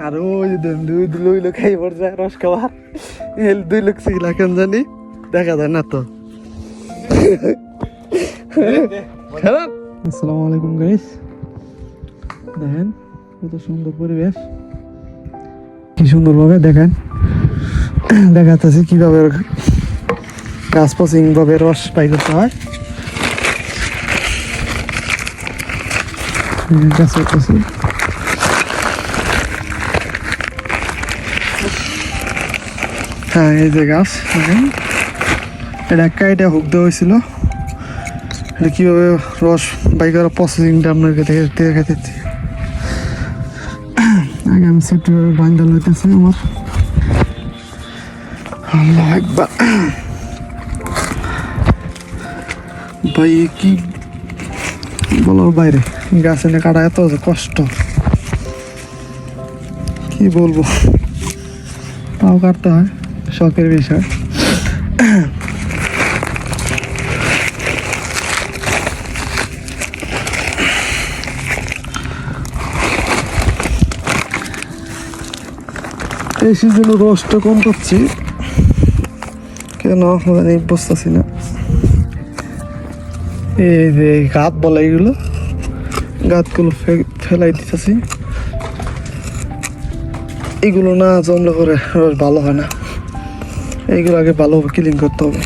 আর ওই দুই লোক খাই পড়ছে রস খাবার, দুই লোক ছিল কেন জানি দেখা যায় না তো। আসসালামু আলাইকুম গাইস, দেখেন কত সুন্দর পরিবেশ, কি সুন্দরভাবে দেখেন দেখাতেছি কিভাবে গাছ পচিং ভাবে রস পাই করতে হয়। গাছ করতেছি, হ্যাঁ এই যে গাছ দেখেন, এটা হুক দেওয়া হয়েছিল। এটা কিভাবে রস বাই করা প্রসেসিংটা আপনাকে দেখাতেছি। আগে আমি সেপ্টেম্বর বাঙ্গাল হইতেছে আমার, আল্লাহ একবার ভাই কি বলার বাইরে, গাছ এনে কাটা এত কষ্ট কি বলবো, তাও কাটতে হয়, শখের বিষয়। এই সিজনে রসটা কম পাচ্ছি কেন জানি বুঝতেছি না। এই যে গাছ বলে এগুলো, গাছগুলো ফেলাই দিতেছি, এগুলো না জমলে করে রস ভালো হয় না, এইগুলো আগে ভালোভাবে ক্লিন করতে হবে।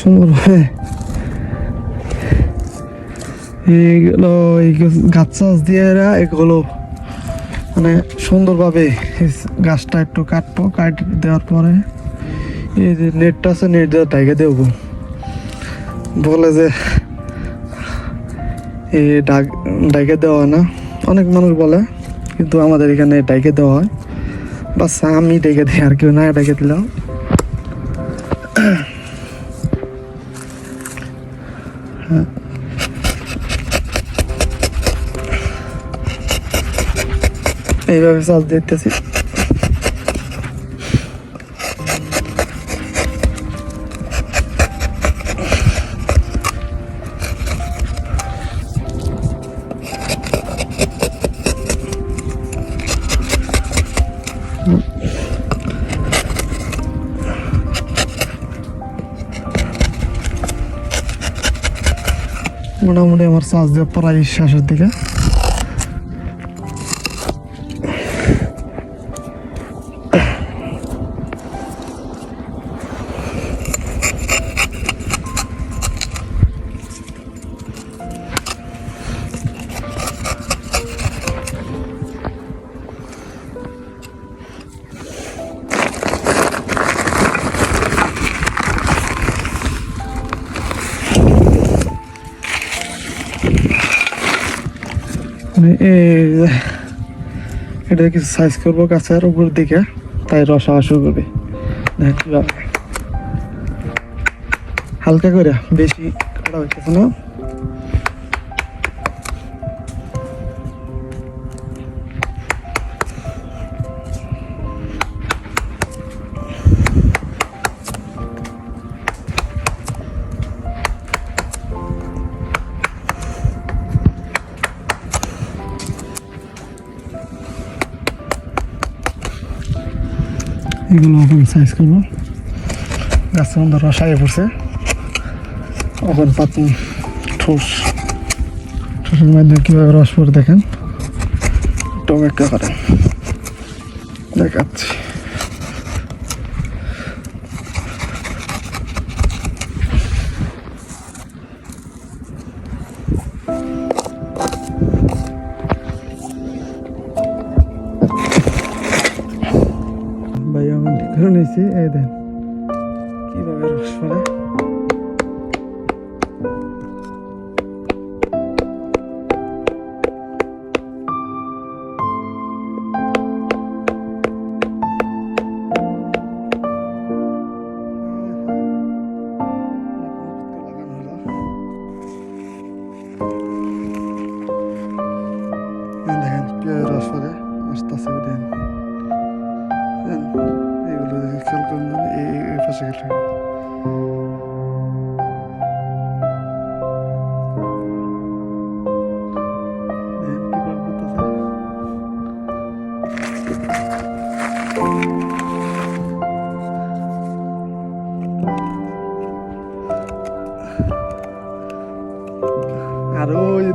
সুন্দর হ্যাঁ, এইগুলো এই গাছ চাষ দিয়ে এগুলো মানে সুন্দরভাবে গাছটা একটু কাটবো, কাট দেওয়ার পরে এই যে নেটটা আছে, নেট দিয়ে ঢাকে দেবো। বলে যে এই ঢাকে দেওয়া হয় না, অনেক মানুষ বলে, কিন্তু আমাদের এখানে ঢাকে দেওয়া হয়। বাস আমি ঢেকে দিই, আর কেউ না ঢেকে দিলাম। হ্যাঁ এইভাবে চাষ দিতেছি। মোটামুটি আমার চাষ দেওয়া প্রায় শেষের দিকে। এটা কিছু সাইজ করবো গাছের উপর দিকে, তাই রস হওয়া শুরু করবে। হালকা করে, বেশি কাটা হইতেছে না। এগুলো এখন সাইজ করবো, গাছের মধ্যে রস আগে পড়ছে, এখন পাতন ঠোঁসের মাধ্যমে কীভাবে রস পড়ে দেখেন, টমেটো করেন দেখাচ্ছি। ভাই আমার ঠিক করে নিয়েছি, এই দেন কিভাবে রস পড়ে। দেখেন কিভাবে রস পড়ে আস্তে আস্তে, দেন এগুলো খেয়াল করেন, এই পাশে খেয়াল কিভাবে করতেছে। আর ওই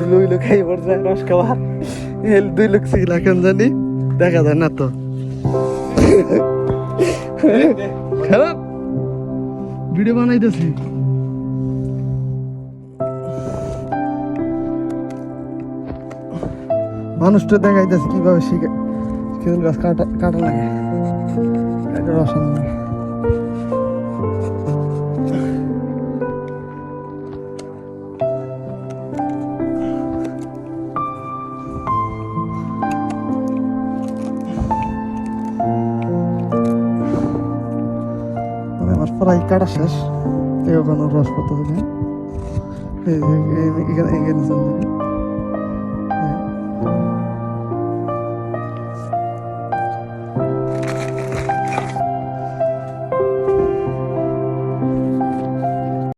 দুই লোক খাই পড়ছে রস খাবার, দুই লোক শিখলা কেন জানি দেখা যায় না তো। খারাপ ভিডিও বানাইতেছি। মানুষটা দেখাইতেছে কিভাবে শিখে খেজুর গাছ কাটা কাটা লাগে, এটা রসায়ন লাগে। আমার প্রায় কাটা শেষ, এই ওখানে রস পড়তেছে, এখানে